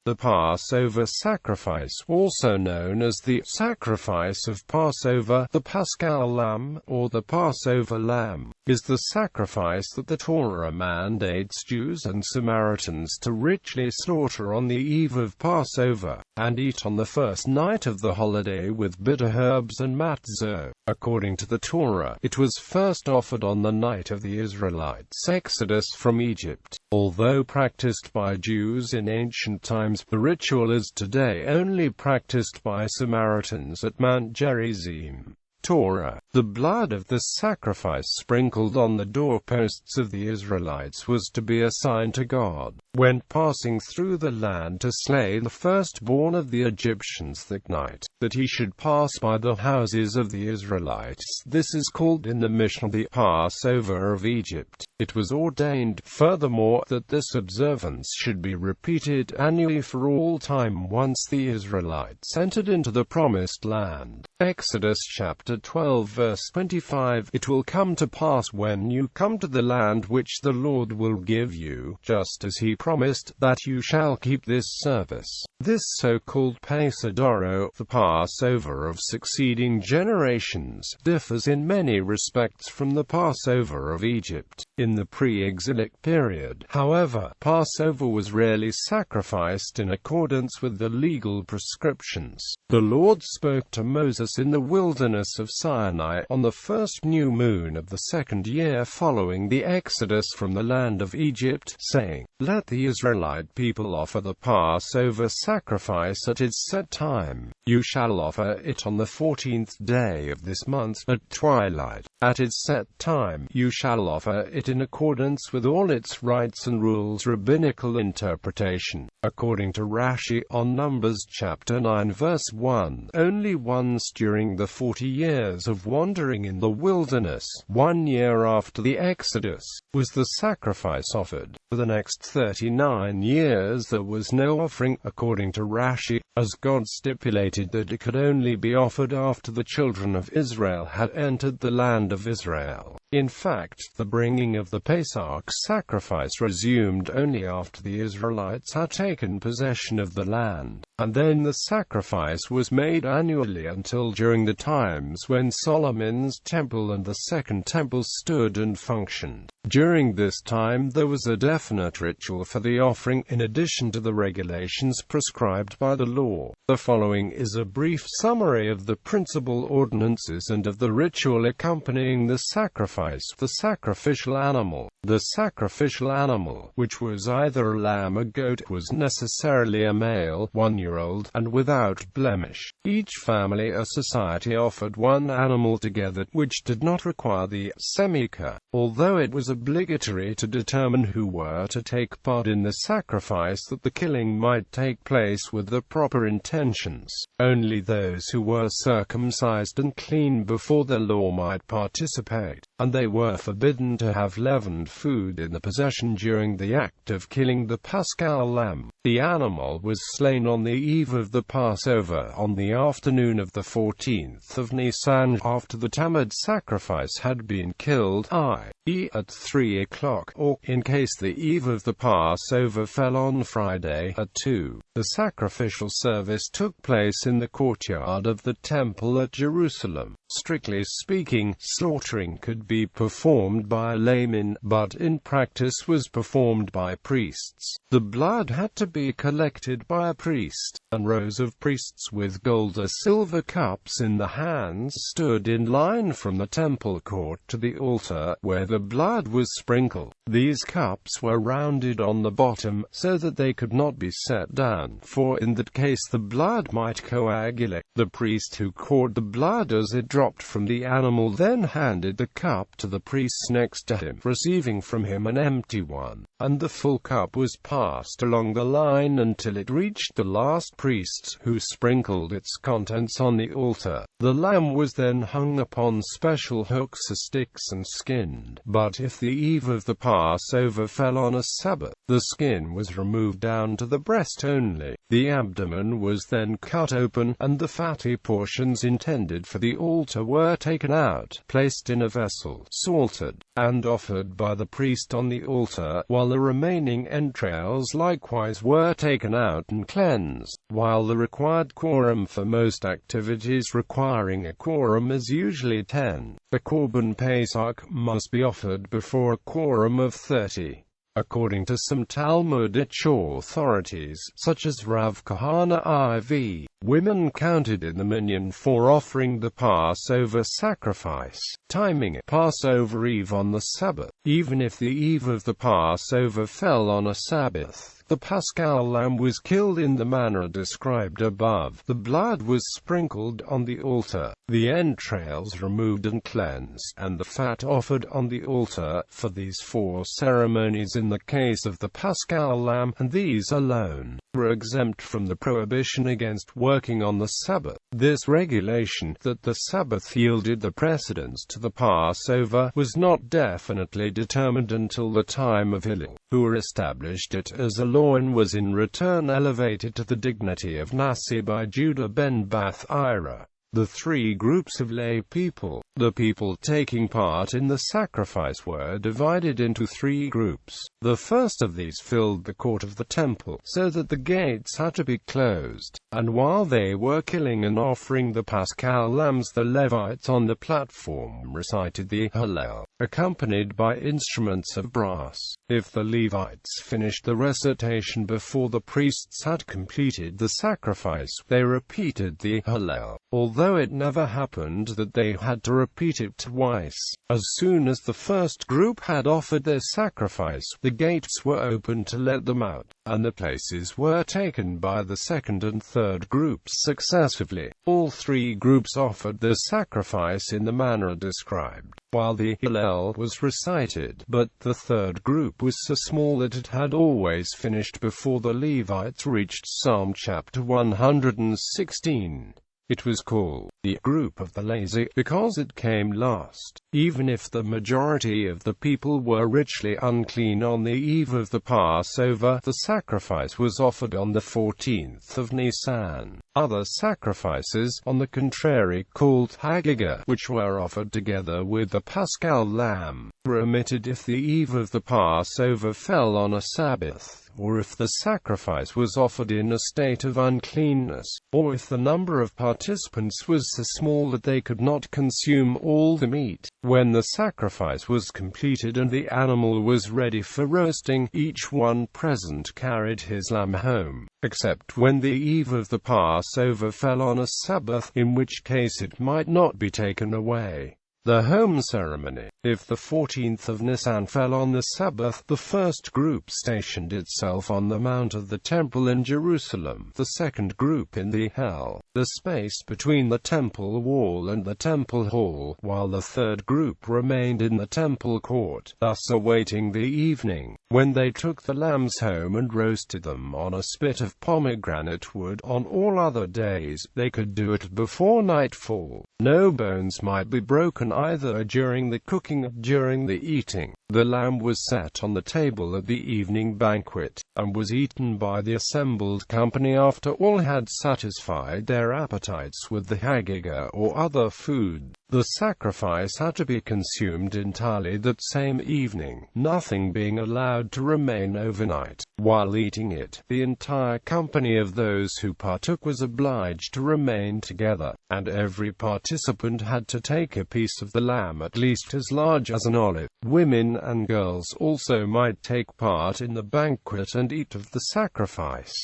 The Passover sacrifice, also known as the sacrifice of Passover, the Paschal Lamb, or the Passover Lamb, is the sacrifice that the Torah mandates Jews and Samaritans to richly slaughter on the eve of Passover, and eat on the first night of the holiday with bitter herbs and matzo. According to the Torah, it was first offered on the night of the Israelites' Exodus from Egypt. Although practiced by Jews in ancient times, the ritual is today only practiced by Samaritans at Mount Gerizim. Torah. The blood of the sacrifice sprinkled on the doorposts of the Israelites was to be a sign to God, when passing through the land to slay the firstborn of the Egyptians that night, that he should pass by the houses of the Israelites. This is called in the Mishnah the Passover of Egypt. It was ordained, furthermore, that this observance should be repeated annually for all time once the Israelites entered into the Promised Land. Exodus chapter 12 verse 25. It will come to pass when you come to the land which the Lord will give you, just as he promised, that you shall keep this service. This so-called Passover, the Passover of succeeding generations, differs in many respects from the Passover of Egypt. In the pre-exilic period, however, Passover was rarely sacrificed in accordance with the legal prescriptions. The Lord spoke to Moses in the wilderness of Sinai on the first new moon of the second year following the Exodus from the land of Egypt, saying, "Let the Israelite people offer the Passover sacrifice at its set time. You shall offer it on the 14th day of this month at twilight. At its set time, you shall offer it in accordance with all its rites and rules." Rabbinical interpretation. According to Rashi, on Numbers chapter 9 verse 1, only once during the 40 years of wandering in the wilderness, 1 year after the Exodus, was the sacrifice offered. For the next 39 years there was no offering, according to Rashi, as God stipulated that it could only be offered after the children of Israel had entered the land of Israel. In fact, the bringing of the Pesach sacrifice resumed only after the Israelites had taken possession of the land, and then the sacrifice was made annually until during the times when Solomon's temple and the Second Temple stood and functioned. During this time there was a definite ritual for the offering in addition to the regulations prescribed by the law. The following is a brief summary of the principal ordinances and of the ritual accompanying the sacrifice. The sacrificial animal. The sacrificial animal, which was either a lamb or goat, was necessarily a male, 1-year-old, and without blemish. Each family or society offered one animal together, which did not require the semika, although it was obligatory to determine who were to take part in the sacrifice that the killing might take place with the proper intentions. Only those who were circumcised and clean before the law might participate, and they were forbidden to have leavened food in the possession during the act of killing the Paschal Lamb. The animal was slain on the eve of the Passover on the afternoon of the 14th of Nisan, after the Tamid sacrifice had been killed, i.e. at 3 o'clock, or, in case the eve of the Passover fell on Friday, at 2. The sacrificial service took place in the courtyard of the temple at Jerusalem. Strictly speaking, slaughtering could be performed by laymen, but in practice was performed by priests. The blood had to be collected by a priest, and rows of priests with gold or silver cups in the hands stood in line from the temple court to the altar, where the blood was sprinkled. These cups were rounded on the bottom, so that they could not be set down, for in that case the blood might coagulate. The priest who caught the blood as it dropped from the animal then handed the cup to the priest next to him, receiving from him an empty one, and the full cup was passed along the line until it reached the last priest, who sprinkled its contents on the altar. The lamb was then hung upon special hooks or sticks and skinned, but if the eve of the Passover fell on a Sabbath, the skin was removed down to the breast only. The abdomen was then cut open, and the fat fatty portions intended for the altar were taken out, placed in a vessel, salted, and offered by the priest on the altar, while the remaining entrails likewise were taken out and cleansed. While the required quorum for most activities requiring a quorum is usually 10, the Korban Pesach must be offered before a quorum of 30. According to some Talmudic authorities, such as Rav Kahana IV, women counted in the minyan for offering the Passover sacrifice, timing it Passover Eve on the Sabbath. Even if the eve of the Passover fell on a Sabbath, the Paschal Lamb was killed in the manner described above. The blood was sprinkled on the altar, the entrails removed and cleansed, and the fat offered on the altar. For these 4 ceremonies in the case of the Paschal Lamb, and these alone, were exempt from the prohibition against working on the Sabbath. This regulation, that the Sabbath yielded the precedence to the Passover, was not definitely determined until the time of Hillel, who established it as a law and was in return elevated to the dignity of Nasi by Judah ben Bath Ira. The 3 groups of lay people, the people taking part in the sacrifice, were divided into 3 groups. The first of these filled the court of the temple, so that the gates had to be closed, and while they were killing and offering the Paschal lambs, the Levites on the platform recited the Hallel, accompanied by instruments of brass. If the Levites finished the recitation before the priests had completed the sacrifice, they repeated the Hallel, although it never happened that they had to repeat it twice. As soon as the first group had offered their sacrifice, the gates were opened to let them out, and the places were taken by the second and third groups successively. All 3 groups offered their sacrifice in the manner described, while the Hallel was recited, but the third group was so small that it had always finished before the Levites reached Psalm chapter 116. It was called the group of the lazy because it came last. Even if the majority of the people were richly unclean on the eve of the Passover, the sacrifice was offered on the 14th of Nisan. Other sacrifices, on the contrary, called Hagigah, which were offered together with the Paschal Lamb, were omitted if the eve of the Passover fell on a Sabbath, or if the sacrifice was offered in a state of uncleanness, or if the number of participants was so small that they could not consume all the meat. When the sacrifice was completed and the animal was ready for roasting, each one present carried his lamb home, except when the eve of the Passover fell on a Sabbath, in which case it might not be taken away. The home ceremony. If the 14th of Nisan fell on the Sabbath, the first group stationed itself on the mount of the temple in Jerusalem, the second group in the Hell, the space between the temple wall and the temple hall, while the third group remained in the temple court, thus awaiting the evening, when they took the lambs home and roasted them on a spit of pomegranate wood. On all other days, they could do it before nightfall. No bones might be broken either during the cooking or during the eating. The lamb was set on the table at the evening banquet, and was eaten by the assembled company after all had satisfied their appetites with the Hagigah or other food. The sacrifice had to be consumed entirely that same evening, nothing being allowed to remain overnight. While eating it, the entire company of those who partook was obliged to remain together, and every participant had to take a piece of the lamb at least as large as an olive. Women and girls also might take part in the banquet and eat of the sacrifice.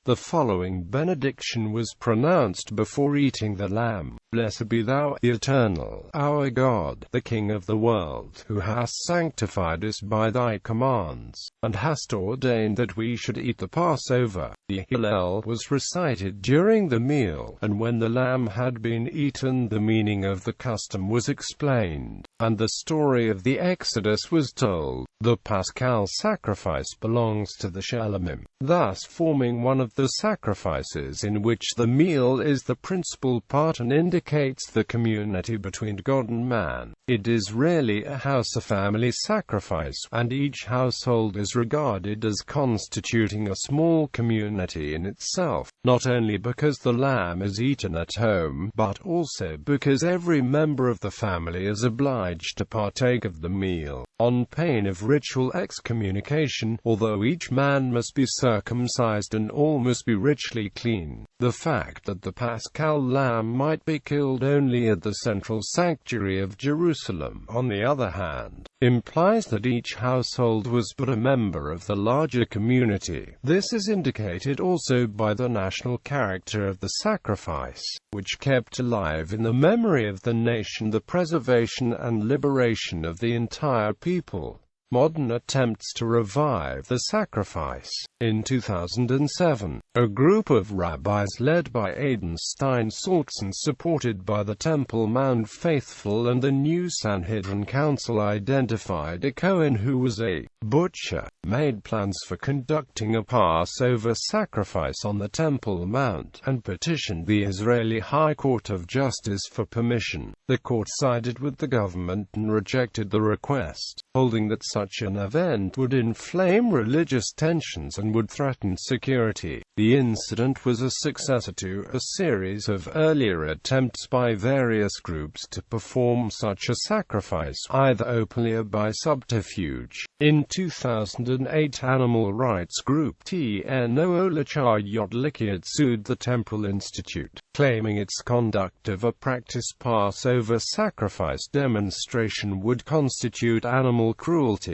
The following benediction was pronounced before eating the lamb. Blessed be thou, the Eternal, our God, the King of the world, who hast sanctified us by thy commands, and hast ordained that we should eat the Passover. The Hallel was recited during the meal, and when the lamb had been eaten, the meaning of the custom was explained, and the story of the Exodus was told. The Paschal sacrifice belongs to the Shalomim, thus forming one of the sacrifices in which the meal is the principal part and indicates the community between God and man. It is really a house or family sacrifice, and each household is regarded as constituting a small community in itself, not only because the lamb is eaten at home, but also because every member of the family is obliged to partake of the meal, on pain of ritual excommunication, although each man must be circumcised and all must be ritually clean. The fact that the Paschal Lamb might be killed only at the central sanctuary of Jerusalem, on the other hand, implies that each household was but a member of the larger community. This is indicated also by the national character of the sacrifice, which kept alive in the memory of the nation the preservation and liberation of the entire people. Modern attempts to revive the sacrifice. In 2007, a group of rabbis led by Adin Steinsaltz and supported by the Temple Mount faithful and the new Sanhedrin Council identified a Cohen who was a butcher, made plans for conducting a Passover sacrifice on the Temple Mount, and petitioned the Israeli High Court of Justice for permission. The court sided with the government and rejected the request, holding that such an event would inflame religious tensions and would threaten security. The incident was a successor to a series of earlier attempts by various groups to perform such a sacrifice, either openly or by subterfuge. In 2008, animal rights group TNO Likud sued the Temple Institute, claiming its conduct of a practice Passover sacrifice demonstration would constitute animal cruelty.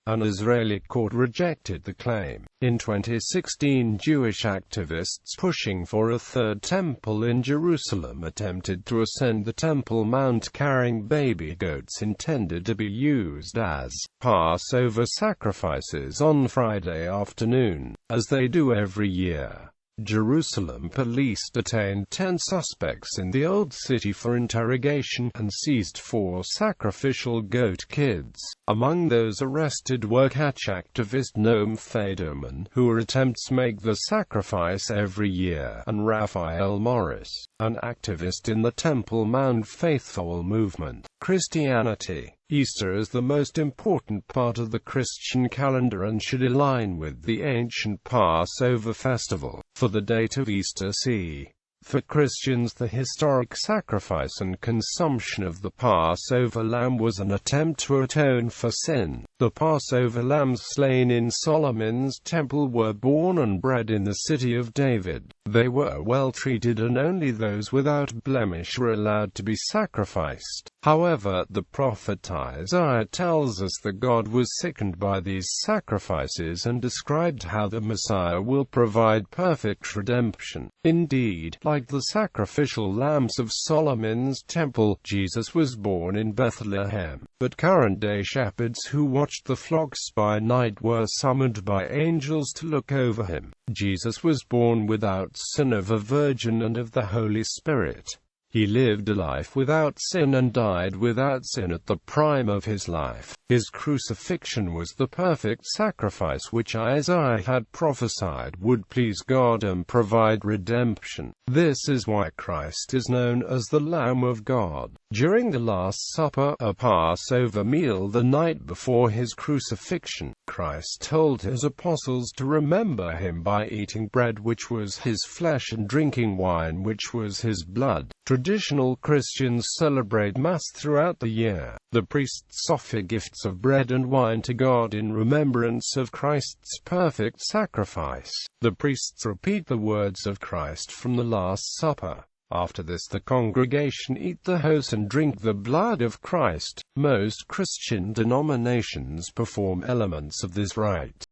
An Israeli court rejected the claim. In 2016, Jewish activists pushing for a third temple in Jerusalem attempted to ascend the Temple Mount carrying baby goats intended to be used as Passover sacrifices on Friday afternoon, as they do every year. Jerusalem police detained 10 suspects in the Old City for interrogation and seized 4 sacrificial goat kids. Among those arrested were catch activist Noam Federman, who attempts make the sacrifice every year, and Raphael Morris, an activist in the Temple Mount faithful movement. Christianity. Easter is the most important part of the Christian calendar and should align with the ancient Passover festival. For the date of Easter, see. For Christians, the historic sacrifice and consumption of the Passover lamb was an attempt to atone for sin. The Passover lambs slain in Solomon's temple were born and bred in the city of David. They were well treated and only those without blemish were allowed to be sacrificed. However, the prophet Isaiah tells us that God was sickened by these sacrifices and described how the Messiah will provide perfect redemption. Indeed, like the sacrificial lambs of Solomon's temple, Jesus was born in Bethlehem. But current-day shepherds who watched the flocks by night were summoned by angels to look over him. Jesus was born without sin of a virgin and of the Holy Spirit. He lived a life without sin and died without sin at the prime of his life. His crucifixion was the perfect sacrifice which Isaiah had prophesied would please God and provide redemption. This is why Christ is known as the Lamb of God. During the Last Supper, a Passover meal the night before his crucifixion, Christ told his apostles to remember him by eating bread which was his flesh and drinking wine which was his blood. Traditional Christians celebrate Mass throughout the year. The priests offer gifts of bread and wine to God in remembrance of Christ's perfect sacrifice. The priests repeat the words of Christ from the Last Supper. After this, the congregation eat the host and drink the blood of Christ. Most Christian denominations perform elements of this rite.